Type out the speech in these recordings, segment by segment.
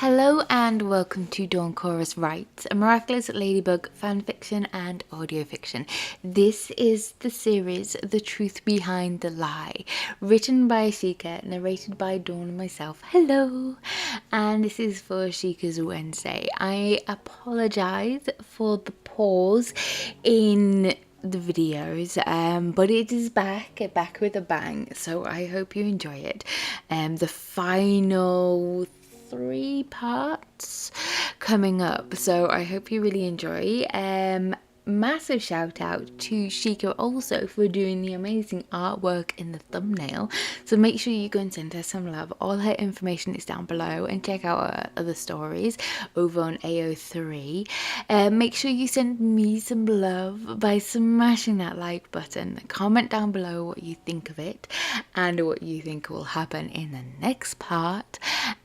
Hello and welcome to Dawn Chorus Writes, a Miraculous Ladybug fanfiction and audiofiction. This is the series The Truth Behind the Lie, written by Ashika, narrated by Dawn and myself. Hello! And this is for Ashika's Wednesday. I apologise for the pause in the videos, but it is back with a bang, so I hope you enjoy it. The final 3 parts coming up, so I hope you really enjoy. Massive shout out to Shika also for doing the amazing artwork in the thumbnail, so make sure you go and send her some love. All her information is down below, and check out her other stories over on AO3. Make sure you send me some love by smashing that like button. Comment down below what you think of it and what you think will happen in the next part,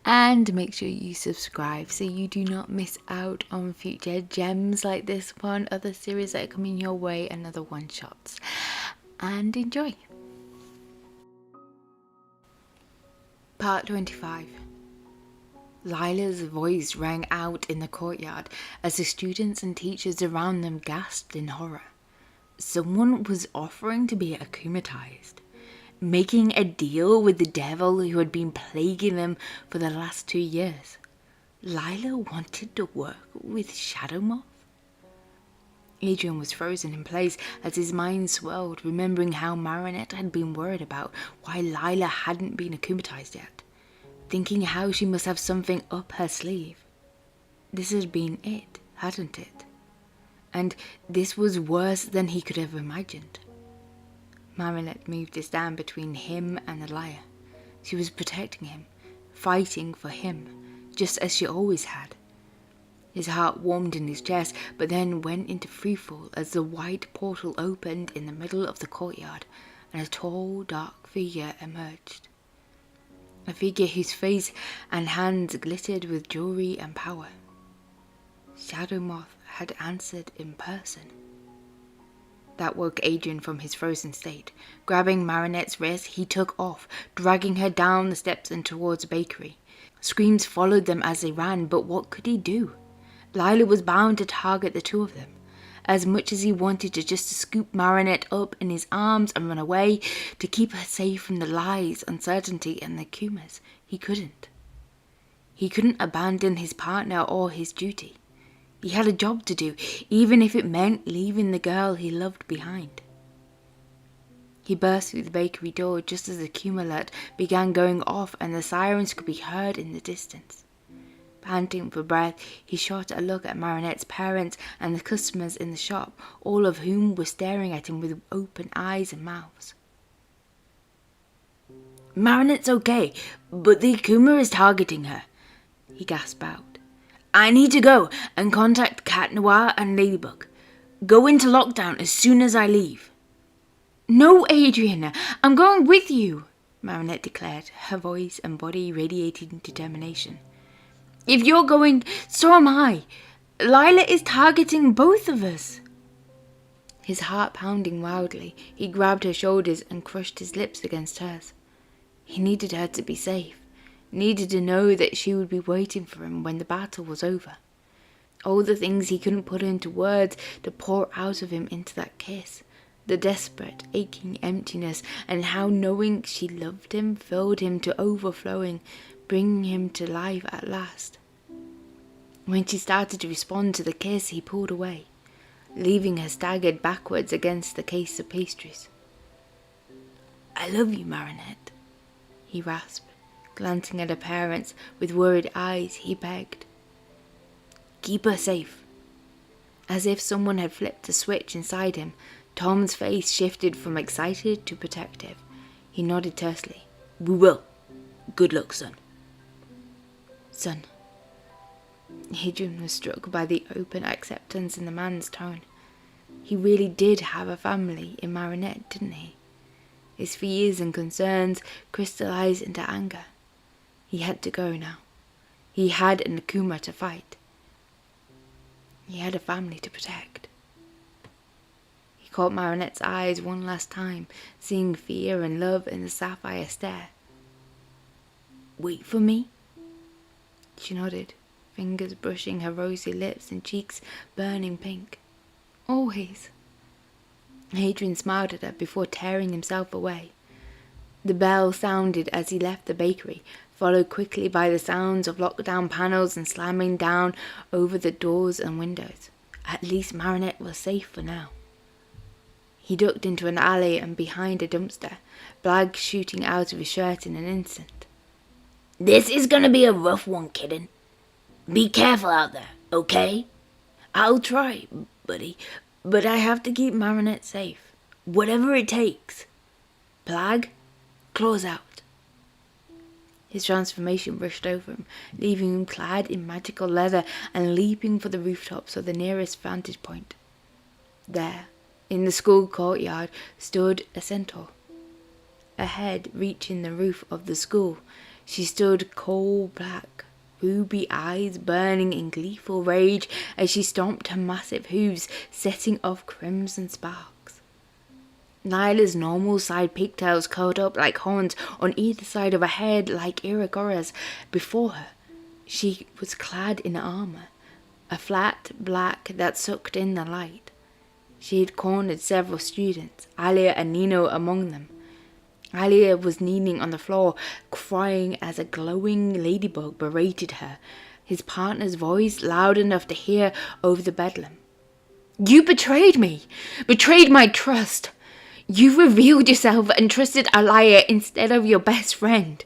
and make sure you subscribe so you do not miss out on future gems like this one, other series that are coming your way, and other one-shots. And enjoy! Part 25. Lila's voice rang out in the courtyard as the students and teachers around them gasped in horror. Someone was offering to be akumatized, making a deal with the devil who had been plaguing them for the last 2 years. Lila wanted to work with Shadowmoth? Adrien was frozen in place as his mind swirled, remembering how Marinette had been worried about why Lila hadn't been akumatized yet, thinking how she must have something up her sleeve. This had been it, hadn't it? And this was worse than he could have imagined. Marinette moved his stand between him and the liar. She was protecting him, fighting for him, just as she always had. His heart warmed in his chest, but then went into freefall as the white portal opened in the middle of the courtyard, and a tall, dark figure emerged. A figure whose face and hands glittered with jewelry and power. Shadowmoth had answered in person. That woke Adrien from his frozen state. Grabbing Marinette's wrist, he took off, dragging her down the steps and towards a bakery. Screams followed them as they ran, but what could he do? Lila was bound to target the two of them. As much as he wanted to just scoop Marinette up in his arms and run away, to keep her safe from the lies, uncertainty, and the Akumas, he couldn't. He couldn't abandon his partner or his duty. He had a job to do, even if it meant leaving the girl he loved behind. He burst through the bakery door just as the Akuma alert began going off and the sirens could be heard in the distance. Panting for breath, he shot a look at Marinette's parents and the customers in the shop, all of whom were staring at him with open eyes and mouths. "Marinette's okay, but the Akuma is targeting her," he gasped out. "I need to go and contact Cat Noir and Ladybug. Go into lockdown as soon as I leave." "No, Adrien, I'm going with you," Marinette declared, her voice and body radiating determination. "If you're going, so am I. Lila is targeting both of us." His heart pounding wildly, he grabbed her shoulders and crushed his lips against hers. He needed her to be safe, needed to know that she would be waiting for him when the battle was over. All the things he couldn't put into words to pour out of him into that kiss. The desperate, aching emptiness, and how knowing she loved him filled him to overflowing, bringing him to life at last. When she started to respond to the kiss, he pulled away, leaving her staggered backwards against the case of pastries. "I love you, Marinette," he rasped, glancing at her parents with worried eyes. He begged, "Keep her safe." As if someone had flipped a switch inside him, Tom's face shifted from excited to protective. He nodded tersely. "We will. Good luck, son." "Son." Adrien was struck by the open acceptance in the man's tone. He really did have a family in Marinette, didn't he? His fears and concerns crystallized into anger. He had to go now. He had an Akuma to fight. He had a family to protect. He caught Marinette's eyes one last time, seeing fear and love in the sapphire stare. "Wait for me?" She nodded, fingers brushing her rosy lips and cheeks burning pink. Always. Adrien smiled at her before tearing himself away. The bell sounded as he left the bakery, followed quickly by the sounds of lockdown panels and slamming down over the doors and windows. At least Marinette was safe for now. He ducked into an alley and behind a dumpster, blood shooting out of his shirt in an instant. This is gonna be a rough one, kitten. Be careful out there, okay? I'll try, buddy, but I have to keep Marinette safe. Whatever it takes. Plague, claws out. His transformation rushed over him, leaving him clad in magical leather and leaping for the rooftops of the nearest vantage point. There, in the school courtyard, stood a centaur. A head reaching the roof of the school, she stood coal black, ruby eyes burning in gleeful rage as she stomped her massive hooves, setting off crimson sparks. Lila's normal side pigtails curled up like horns on either side of her head like Iragora's. Before her, she was clad in armor, a flat black that sucked in the light. She had cornered several students, Alia and Nino among them. Alia was kneeling on the floor, crying as a glowing ladybug berated her, his partner's voice loud enough to hear over the bedlam. You betrayed me! Betrayed my trust! You revealed yourself and trusted Alia instead of your best friend.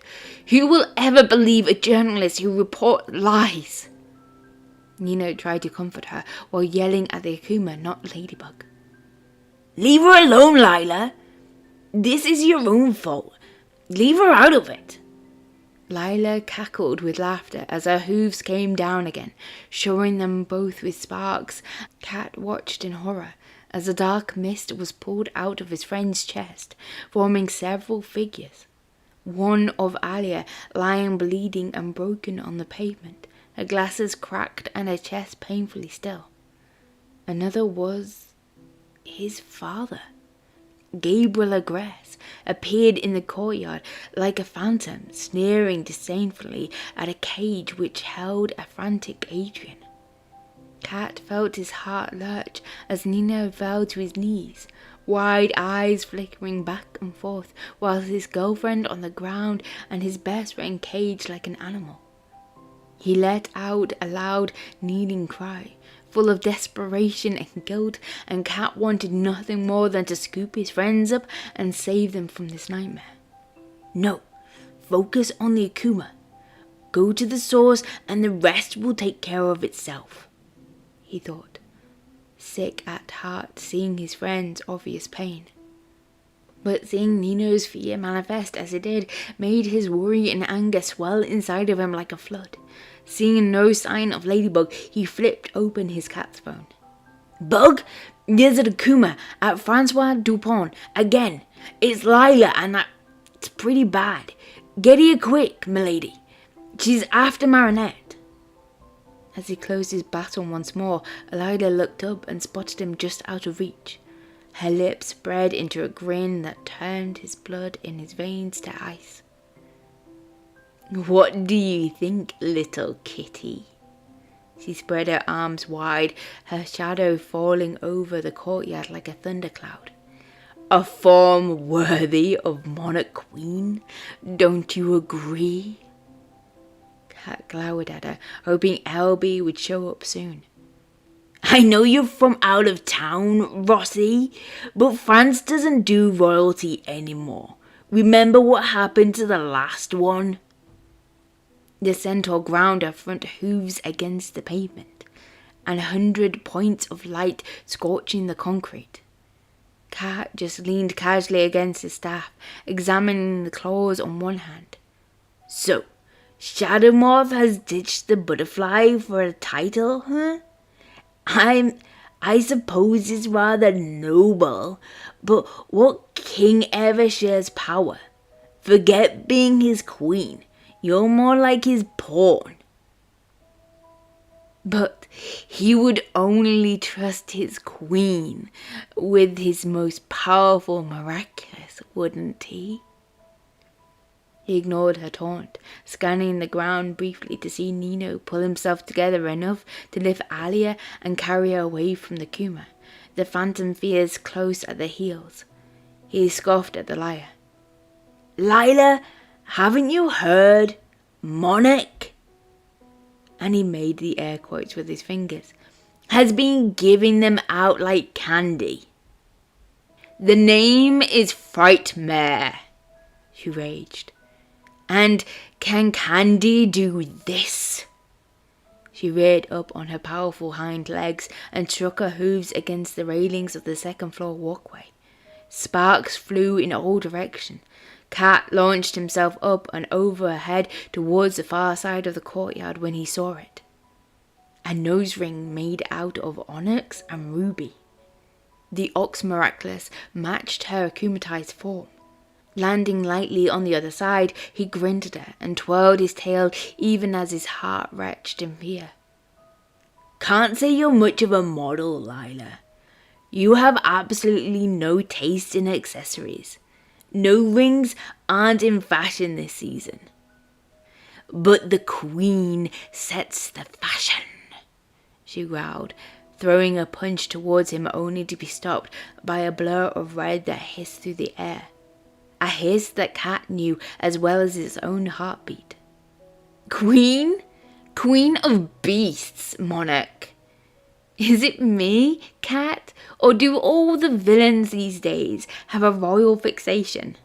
Who will ever believe a journalist who reports lies? Nino tried to comfort her while yelling at the Akuma, not Ladybug. Leave her alone, Lila. This is your own fault. Leave her out of it. Lila cackled with laughter as her hooves came down again, showing them both with sparks. Cat watched in horror as a dark mist was pulled out of his friend's chest, forming several figures. One of Alia lying bleeding and broken on the pavement, her glasses cracked and her chest painfully still. Another was his father. Gabriel appeared in the courtyard like a phantom, sneering disdainfully at a cage which held a frantic Adrien. Cat felt his heart lurch as Nino fell to his knees, wide eyes flickering back and forth, while his girlfriend on the ground and his best friend caged like an animal. He let out a loud, kneeling cry, full of desperation and guilt, and Cat wanted nothing more than to scoop his friends up and save them from this nightmare. No, focus on the Akuma. Go to the source and the rest will take care of itself, he thought, sick at heart seeing his friend's obvious pain. But seeing Nino's fear manifest as it did made his worry and anger swell inside of him like a flood. Seeing no sign of Ladybug, he flipped open his cat's phone. Bug, there's an Akuma at Francois Dupont again. It's Lila and that's pretty bad. Get here quick, milady. She's after Marinette. As he closed his baton once more, Lila looked up and spotted him just out of reach. Her lips spread into a grin that turned his blood in his veins to ice. What do you think, little kitty? She spread her arms wide, her shadow falling over the courtyard like a thundercloud. A form worthy of Monarch Queen? Don't you agree? Cat glowered at her, hoping LB would show up soon. I know you're from out of town, Rossi, but France doesn't do royalty anymore. Remember what happened to the last one? The centaur ground her front hooves against the pavement, and 100 points of light scorching the concrete. Cat just leaned casually against his staff, examining the claws on one hand. So, Shadowmoth has ditched the butterfly for a title, huh? I suppose it's rather noble, but what king ever shares power? Forget being his queen. You're more like his pawn. But he would only trust his queen with his most powerful Miraculous, wouldn't he? He ignored her taunt, scanning the ground briefly to see Nino pull himself together enough to lift Alia and carry her away from the Kuma, the phantom fears close at their heels. He scoffed at the liar. "Lila, haven't you heard? Monarch," and he made the air quotes with his fingers, "has been giving them out like candy." "The name is Frightmare," she raged. "And can Candy do this?" She reared up on her powerful hind legs and struck her hooves against the railings of the second floor walkway. Sparks flew in all directions. Cat launched himself up and over her head towards the far side of the courtyard when he saw it. A nose ring made out of onyx and ruby. The Ox Miraculous matched her akumatized form. Landing lightly on the other side, he grinned at her and twirled his tail even as his heart retched in fear. "Can't say you're much of a model, Lila. You have absolutely no taste in accessories. No rings aren't in fashion this season. But the Queen sets the fashion," she growled, throwing a punch towards him only to be stopped by a blur of red that hissed through the air. A hiss that Cat knew as well as his own heartbeat. "Queen? Queen of beasts, Monarch. Is it me, Cat, or do all the villains these days have a royal fixation?"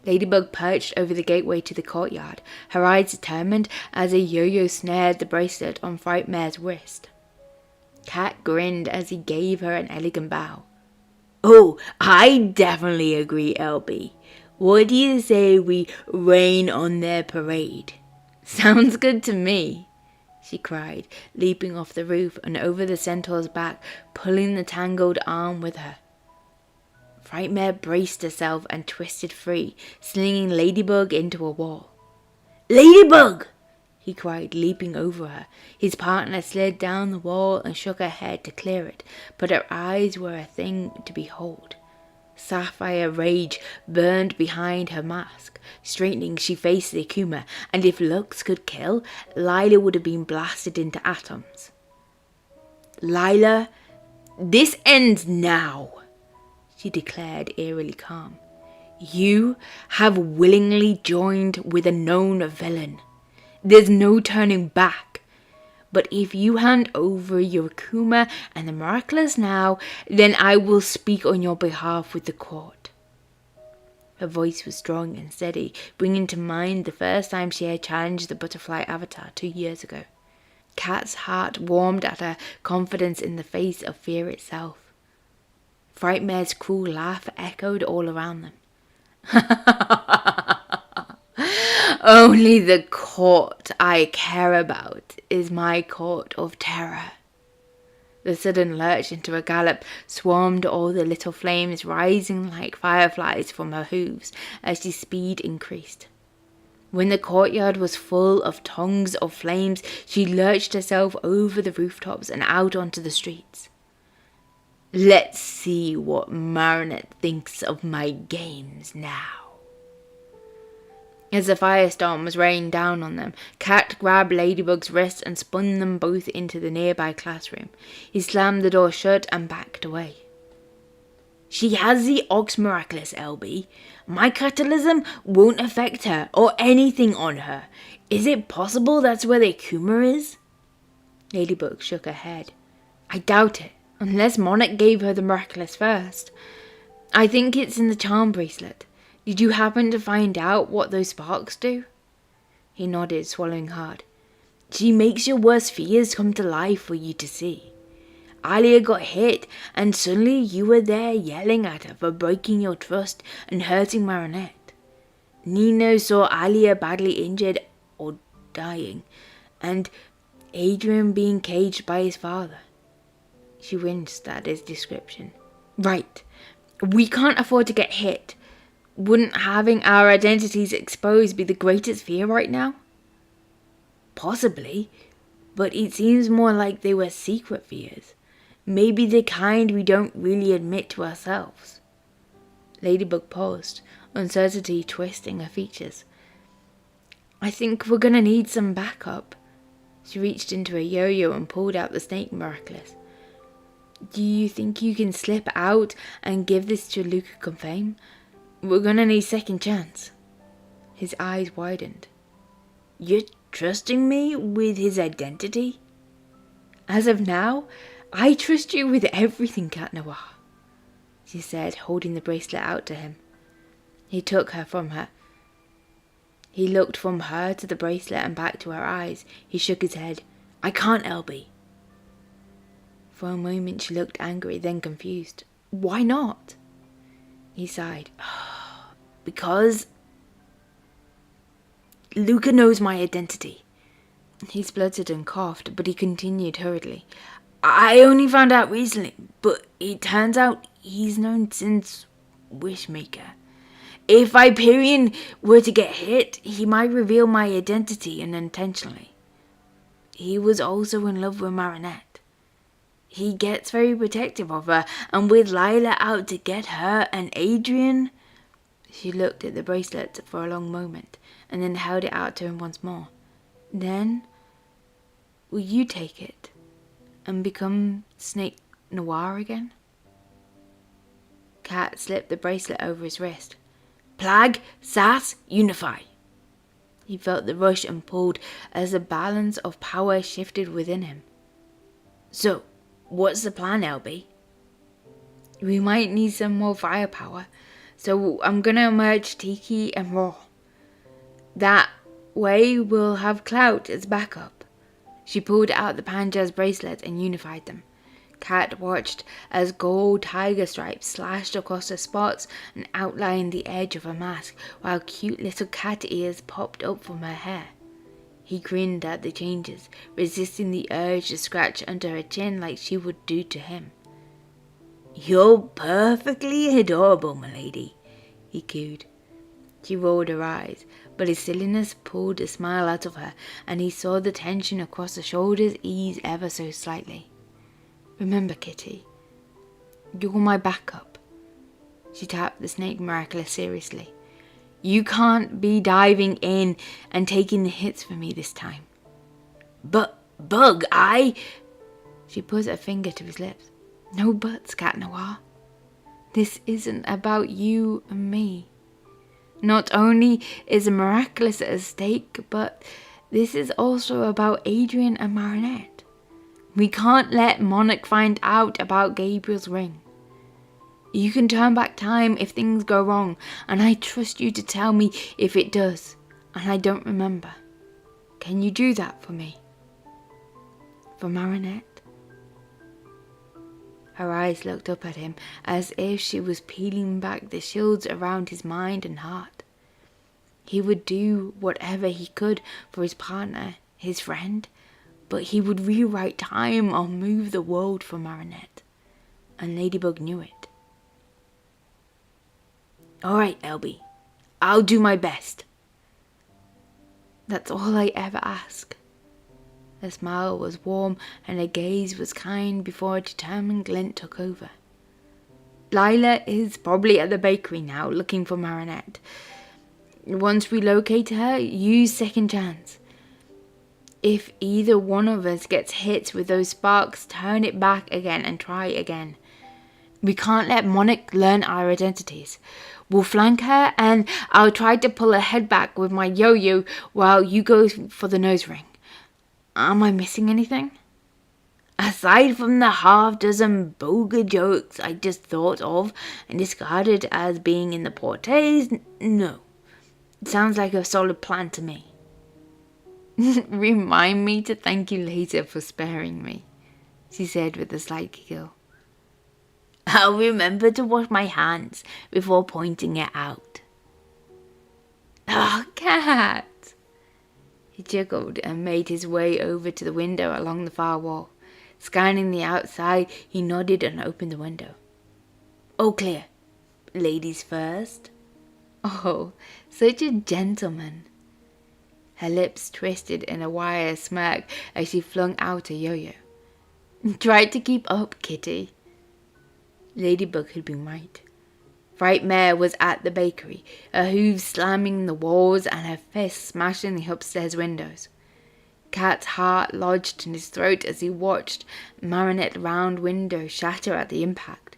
Ladybug perched over the gateway to the courtyard, her eyes determined as a yo-yo snared the bracelet on Frightmare's wrist. Cat grinned as he gave her an elegant bow. "Oh, I definitely agree, LB. What do you say we rain on their parade?" "Sounds good to me," she cried, leaping off the roof and over the centaur's back, pulling the tangled arm with her. Frightmare braced herself and twisted free, slinging Ladybug into a wall. "Ladybug!" he cried, leaping over her. His partner slid down the wall and shook her head to clear it, but her eyes were a thing to behold. Sapphire rage burned behind her mask. Straightening, she faced the Akuma, and if looks could kill, Lila would have been blasted into atoms. "Lila, this ends now," she declared, eerily calm. "You have willingly joined with a known villain. There's no turning back. But if you hand over your Akuma and the Miraculous now, then I will speak on your behalf with the court." Her voice was strong and steady, bringing to mind the first time she had challenged the butterfly avatar 2 years ago. Cat's heart warmed at her confidence in the face of fear itself. Frightmare's cruel laugh echoed all around them. "Only the court I care about is my court of terror." The sudden lurch into a gallop swarmed all the little flames rising like fireflies from her hooves as the speed increased. When the courtyard was full of tongues of flames, she lurched herself over the rooftops and out onto the streets. "Let's see what Marinette thinks of my games now." As the firestorm was raining down on them, Cat grabbed Ladybug's wrist and spun them both into the nearby classroom. He slammed the door shut and backed away. "She has the Ox Miraculous, LB. My catalysm won't affect her or anything on her. Is it possible that's where the Akuma is?" Ladybug shook her head. "I doubt it, unless Monarch gave her the Miraculous first. I think it's in the charm bracelet. Did you happen to find out what those sparks do?" He nodded, swallowing hard. "She makes your worst fears come to life for you to see. Alia got hit, and suddenly you were there yelling at her for breaking your trust and hurting Marinette. Nino saw Alia badly injured or dying, and Adrien being caged by his father." She winced at his description. "Right. We can't afford to get hit. Wouldn't having our identities exposed be the greatest fear right now?" "Possibly, but it seems more like they were secret fears. Maybe the kind we don't really admit to ourselves." Ladybug paused, uncertainty twisting her features. I think we're gonna need some backup. She reached into a yo-yo and pulled out the snake Miraculous. Do you think you can slip out and give this to Luca Confame? We're gonna need second chance. His eyes widened. You're trusting me with his identity? As of now, I trust you with everything, Cat Noir, she said, holding the bracelet out to him. He took her from her. He looked from her to the bracelet and back to her eyes. He shook his head. I can't, LB. For a moment she looked angry, then confused. Why not? He sighed. Because Luca knows my identity. He spluttered and coughed, but he continued hurriedly. I only found out recently, but it turns out he's known since Wishmaker. If Hyperion were to get hit, he might reveal my identity unintentionally. He was also in love with Marinette. He gets very protective of her, and with Lila out to get her and Adrien... She looked at the bracelet for a long moment, and then held it out to him once more. Then, will you take it and become Snake Noir again? Cat slipped the bracelet over his wrist. Plague, Sass, unify. He felt the rush and pulled as the balance of power shifted within him. So, what's the plan, LB? We might need some more firepower, so I'm gonna merge Tiki and Raw. That way we'll have Clout as backup. She pulled out the Panja's bracelet and unified them. Cat watched as gold tiger stripes slashed across her spots and outlined the edge of her mask, while cute little cat ears popped up from her hair. He grinned at the changes, resisting the urge to scratch under her chin like she would do to him. You're perfectly adorable, milady, he cooed. She rolled her eyes, but his silliness pulled a smile out of her, and he saw the tension across her shoulders ease ever so slightly. Remember, Kitty, you're my backup. She tapped the snake Miraculous seriously. You can't be diving in and taking the hits for me this time. But, Bug, She put her finger to his lips. No buts, Cat Noir. This isn't about you and me. Not only is a Miraculous at stake, but this is also about Adrien and Marinette. We can't let Monarch find out about Gabriel's ring. You can turn back time if things go wrong, and I trust you to tell me if it does, and I don't remember. Can you do that for me? For Marinette? Her eyes looked up at him as if she was peeling back the shields around his mind and heart. He would do whatever he could for his partner, his friend, but he would rewrite time or move the world for Marinette. And Ladybug knew it. All right, LB. I'll do my best. That's all I ever ask. Her smile was warm and her gaze was kind before a determined glint took over. Lila is probably at the bakery now looking for Marinette. Once we locate her, use second chance. If either one of us gets hit with those sparks, turn it back again and try again. We can't let Monarch learn our identities. We'll flank her and I'll try to pull her head back with my yo-yo while you go for the nose ring. Am I missing anything? Aside from the half-dozen boga jokes I just thought of and discarded as being in the portraits, no. It sounds like a solid plan to me. Remind me to thank you later for sparing me, she said with a slight giggle. I'll remember to wash my hands before pointing it out. Oh, Cat! He chuckled and made his way over to the window along the far wall. Scanning the outside, he nodded and opened the window. All clear. Ladies first. Oh, such a gentleman. Her lips twisted in a wire smirk as she flung out a yo-yo. Try to keep up, Kitty. Ladybug had been right. Frightmare was at the bakery, her hooves slamming the walls and her fists smashing the upstairs windows. Cat's heart lodged in his throat as he watched Marinette's round window shatter at the impact.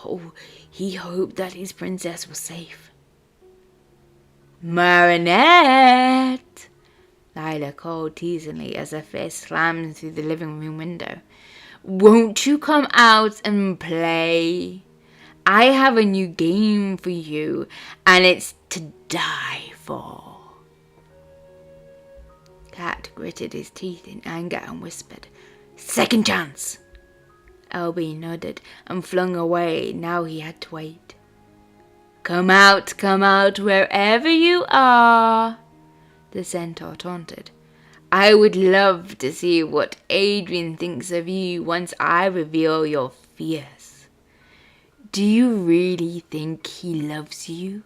Oh, he hoped that his princess was safe. "Marinette!" Lila called teasingly as her fist slammed through the living room window. "Won't you come out and play? I have a new game for you, and it's to die for." Cat gritted his teeth in anger and whispered, "Second chance!" LB nodded and flung away. Now he had to wait. Come out, wherever you are," the centaur taunted. "I would love to see what Adrien thinks of you once I reveal your fears. Do you really think he loves you?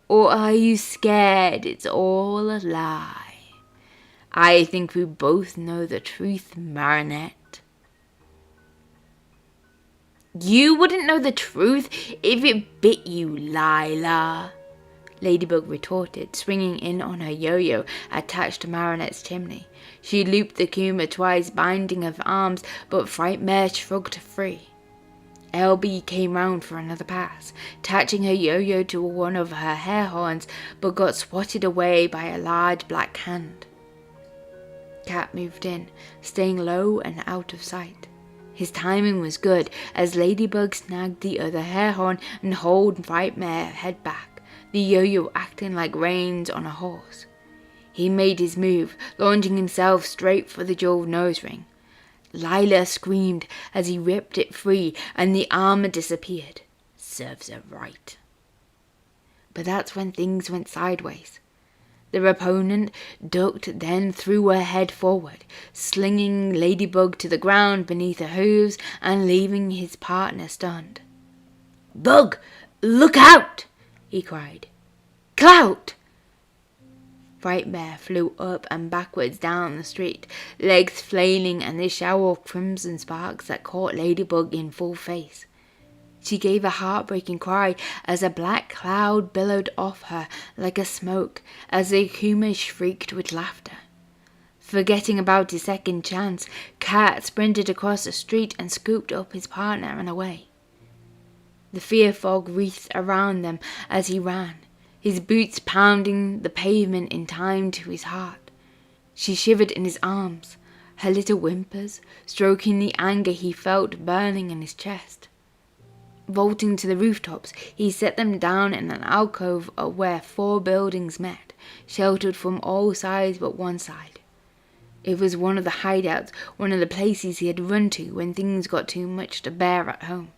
Or are you scared it's all a lie? I think we both know the truth, Marinette." "You wouldn't know the truth if it bit you, Lila," Ladybug retorted, swinging in on her yo-yo attached to Marinette's chimney. She looped the Kuma twice, binding her arms, but Frightmare shrugged free. LB came round for another pass, attaching her yo-yo to one of her hair horns, but got swatted away by a large black hand. Cat moved in, staying low and out of sight. His timing was good, as Ladybug snagged the other hair horn and hauled Frightmare head back, the yo-yo acting like reins on a horse. He made his move, launching himself straight for the jeweled nose ring. Lila screamed as he ripped it free, and the armor disappeared. Serves her right. But that's when things went sideways. Their opponent ducked, then threw her head forward, slinging Ladybug to the ground beneath her hooves and leaving his partner stunned. "Bug, look out!" he cried. "Clout!" Frightmare flew up and backwards down the street, legs flailing and a shower of crimson sparks that caught Ladybug in full face. She gave a heartbreaking cry as a black cloud billowed off her like a smoke as the Akuma shrieked with laughter. Forgetting about his second chance, Cat sprinted across the street and scooped up his partner and away. The fear fog wreathed around them as he ran, his boots pounding the pavement in time to his heart. She shivered in his arms, her little whimpers stroking the anger he felt burning in his chest. Vaulting to the rooftops, he set them down in an alcove where 4 buildings met, sheltered from all sides but one side. It was one of the hideouts, one of the places he had run to when things got too much to bear at home,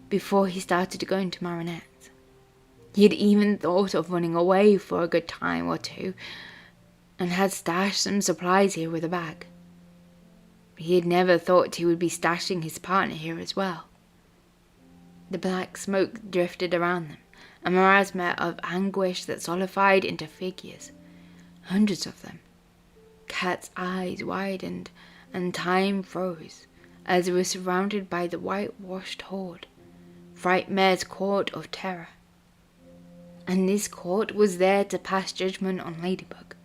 before he started going to Marinette. He had even thought of running away for a good time or two, and had stashed some supplies here with a bag. He had never thought he would be stashing his partner here as well. The black smoke drifted around them, a miasma of anguish that solidified into figures, hundreds of them. Cat's eyes widened, and time froze, as it was surrounded by the whitewashed horde, Frightmare's court of terror. And this court was there to pass judgment on Ladybug.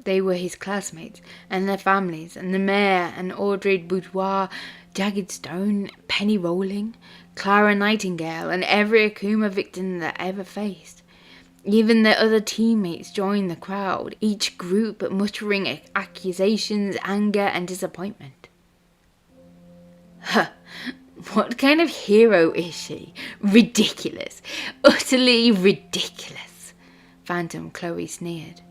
They were his classmates, and their families, and the mayor, and Audrey Boudoir, Jagged Stone, Penny Rolling, Clara Nightingale, and every Akuma victim that ever faced. Even their other teammates joined the crowd, each group muttering accusations, anger, and disappointment. "Huh, what kind of hero is she? Ridiculous, utterly ridiculous," Phantom Chloe sneered.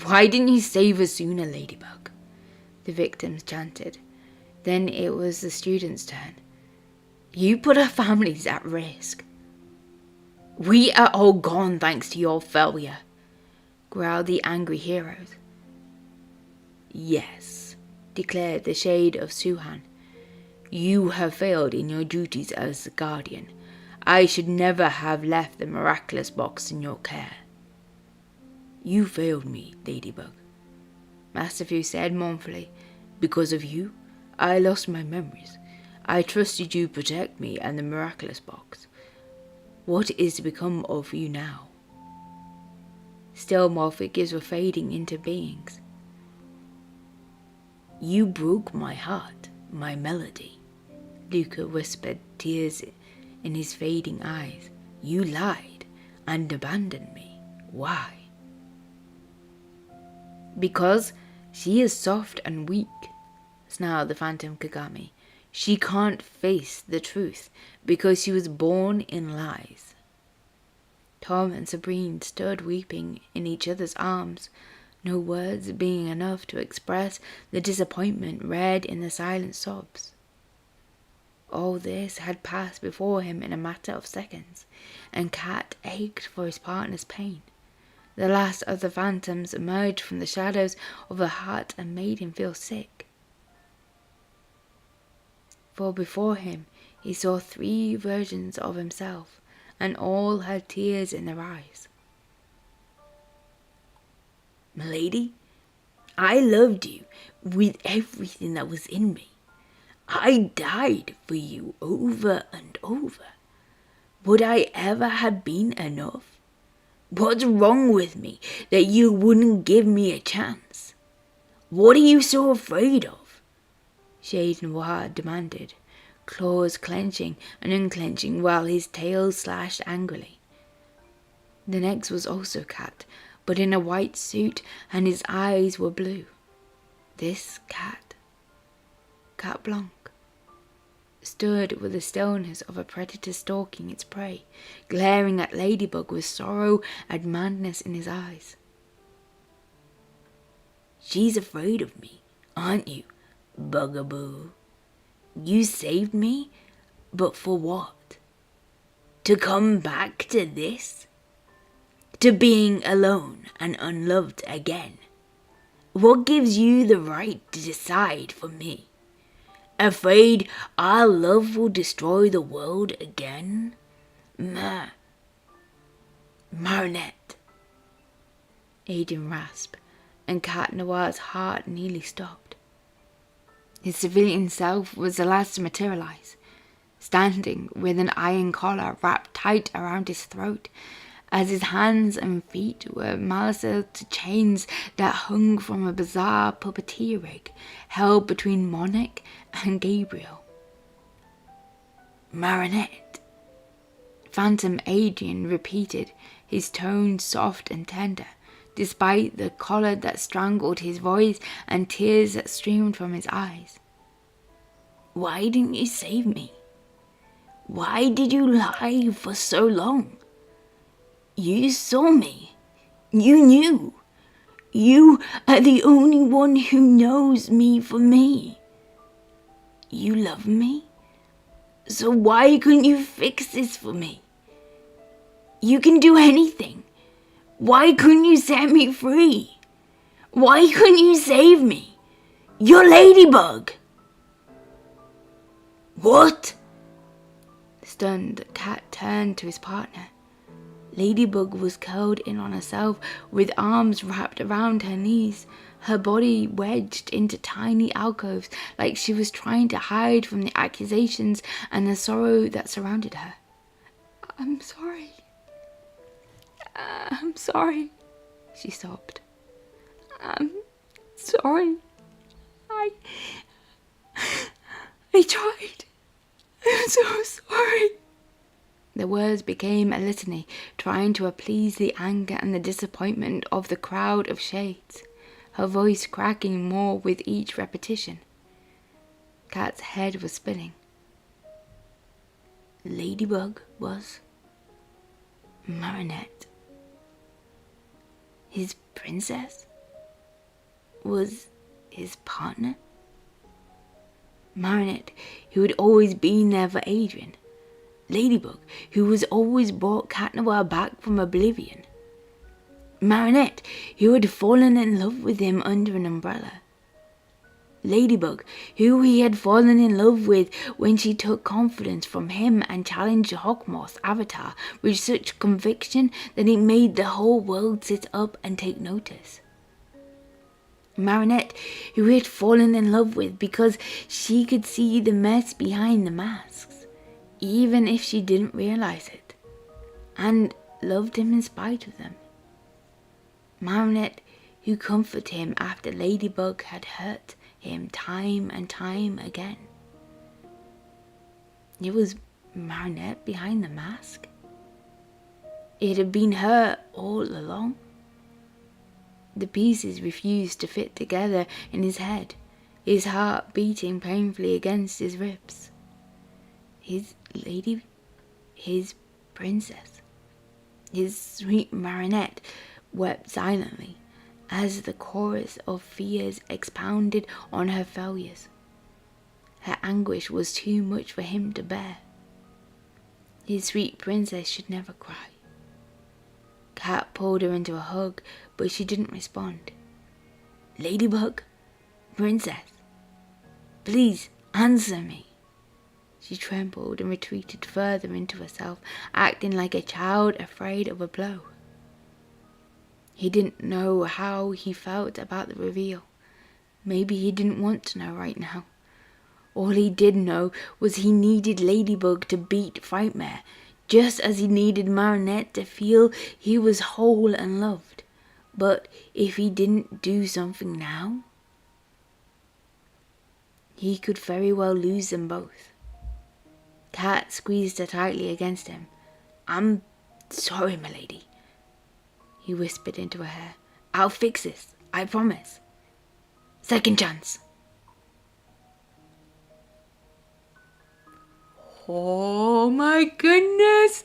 "Why didn't you save us sooner, Ladybug?" the victims chanted. Then it was the students' turn. "You put our families at risk." "We are all gone thanks to your failure," growled the angry heroes. "Yes," declared the shade of Suhan. "You have failed in your duties as the guardian. I should never have left the miraculous box in your care." "You failed me, Ladybug," Master Fu said mournfully. "Because of you, I lost my memories. I trusted you to protect me and the miraculous box. what is to become of you now? Still more figures were fading into beings. You broke my heart, my melody, Luca whispered, tears in his fading eyes. You lied and abandoned me. Why? Because she is soft and weak, snarled the Phantom Kagami. She can't face the truth because she was born in lies. Tom and Sabrine stood weeping in each other's arms, no words being enough to express the disappointment read in the silent sobs. All this had passed before him in a matter of seconds, and Cat ached for his partner's pain. The last of the phantoms emerged from the shadows of her heart and made him feel sick. For before him he saw 3 versions of himself, and all had tears in their eyes. Milady, I loved you with everything that was in me. I died for you over and over. Would I ever have been enough? What's wrong with me that you wouldn't give me a chance? What are you so afraid of? Shade Noir demanded, claws clenching and unclenching while his tail slashed angrily. The next was also Cat, but in a white suit, and his eyes were blue. This Cat Blanc, stood with the stillness of a predator stalking its prey, glaring at Ladybug with sorrow and madness in his eyes. She's afraid of me, aren't you, bugaboo? You saved me, but for what? To come back to this? To being alone and unloved again? What gives you the right to decide for me? Afraid our love will destroy the world again? Marinette. Adrien rasped, and Cat Noir's heart nearly stopped. His civilian self was the last to materialize, standing with an iron collar wrapped tight around his throat, as his hands and feet were malased to chains that hung from a bizarre puppeteer rig held between Monarch and Gabriel. Marinette, Phantom Adrien repeated, his tone soft and tender, despite the collar that strangled his voice and tears that streamed from his eyes. Why didn't you save me? Why did you lie for so long? You saw me. You knew. You are the only one who knows me for me. You love me? So why couldn't you fix this for me? You can do anything. Why couldn't you set me free? Why couldn't you save me? You're Ladybug. What? Stunned, Cat turned to his partner. Ladybug was curled in on herself with arms wrapped around her knees, her body wedged into tiny alcoves like she was trying to hide from the accusations and the sorrow that surrounded her. I'm sorry. I'm sorry, she sobbed. I'm sorry. I tried. I'm so sorry. The words became a litany, trying to appease the anger and the disappointment of the crowd of shades, her voice cracking more with each repetition. Cat's head was spinning. Ladybug was Marinette. His princess was his partner. Marinette, who had always been there for Adrien. Ladybug, who was always brought Cat Noir back from oblivion. Marinette, who had fallen in love with him under an umbrella. Ladybug, who he had fallen in love with when she took confidence from him and challenged Hawkmoth's avatar with such conviction that it made the whole world sit up and take notice. Marinette, who he had fallen in love with because she could see the mess behind the masks, even if she didn't realize it. and loved him in spite of them. Marinette, who comforted him after Ladybug had hurt him time and time again. It was Marinette behind the mask. It had been her all along. The pieces refused to fit together in his head, his heart beating painfully against his ribs. His lady, his princess, his sweet Marinette wept silently as the chorus of fears expounded on her failures. Her anguish was too much for him to bear. His sweet princess should never cry. Cat pulled her into a hug, but she didn't respond. Ladybug, princess, please answer me. She trembled and retreated further into herself, acting like a child afraid of a blow. He didn't know how he felt about the reveal. Maybe he didn't want to know right now. All he did know was he needed Ladybug to beat Frightmare, just as he needed Marinette to feel he was whole and loved. But if he didn't do something now, he could very well lose them both. Cat squeezed her tightly against him. I'm sorry, milady, he whispered into her hair. I'll fix this, I promise. Second chance. Oh my goodness.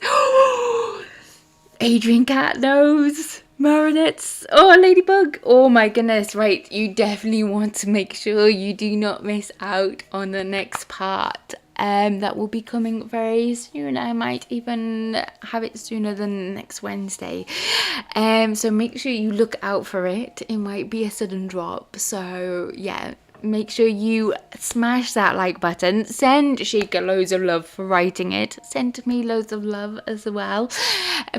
Adrien Cat knows. Marinette's. Oh, Ladybug. Oh my goodness. Right. You definitely want to make sure you do not miss out on the next part. That will be coming very soon. I might even have it sooner than next Wednesday. So make sure you look out for it. It might be a sudden drop. So yeah. Make sure you smash that like button. Send Shaker loads of love for writing it. Send me loads of love as well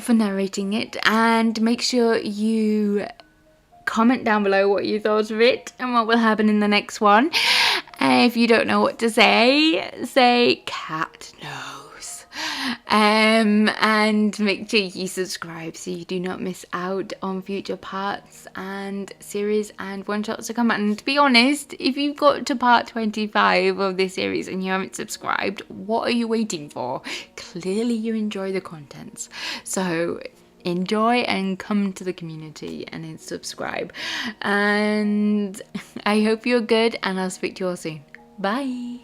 for narrating it. And make sure you comment down below what you thought of it and what will happen in the next one. If you don't know what to say cat knows. And make sure you subscribe so you do not miss out on future parts and series and one-shots to come. And to be honest, if you've got to part 25 of this series and you haven't subscribed, what are you waiting for? Clearly you enjoy the contents. So enjoy and come to the community and then subscribe. And I hope you're good and I'll speak to you all soon. Bye.